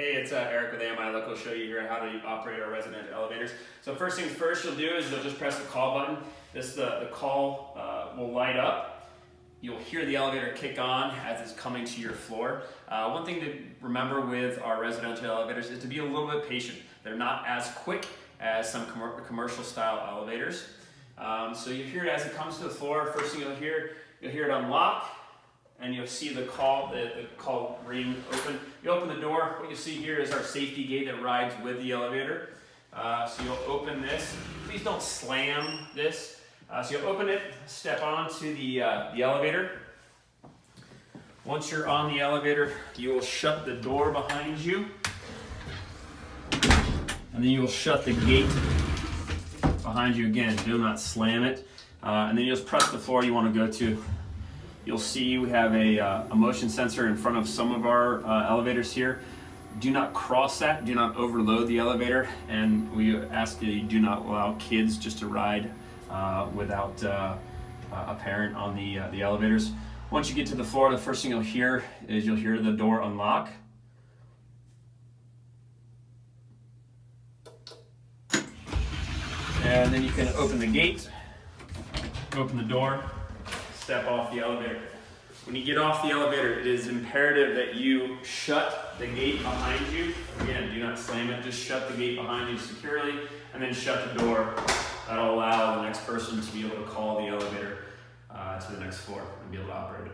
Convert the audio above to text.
Hey, it's Eric with AMI Local. I'll show you here how to operate our residential elevators. So first things first you'll do is you'll just press the call button. The call will light up. You'll hear the elevator kick on as it's coming to your floor. One thing to remember with our residential elevators is to be a little bit patient. They're not as quick as some commercial style elevators. So you hear it as it comes to the floor. First thing you'll hear it unlock. And you'll see the call ring open. You open the door. What you see here is our safety gate that rides with the elevator. So you'll open this. Please don't slam this. So you'll open it, step onto the elevator. Once you're on the elevator, you will shut the door behind you. And then you will shut the gate behind you again. Do not slam it. And then you'll just press the floor you want to go to. You'll see we have a motion sensor in front of some of our elevators here. Do not cross that, do not overload the elevator, and we ask that you do not allow kids just to ride without a parent on the elevators. Once you get to the floor, the first thing you'll hear is the door unlock. And then you can open the gate, open the door, step off the elevator. When you get off the elevator, it is imperative that you shut the gate behind you. Again, do not slam it, just shut the gate behind you securely, and then shut the door. That'll allow the next person to be able to call the elevator to the next floor and be able to operate it.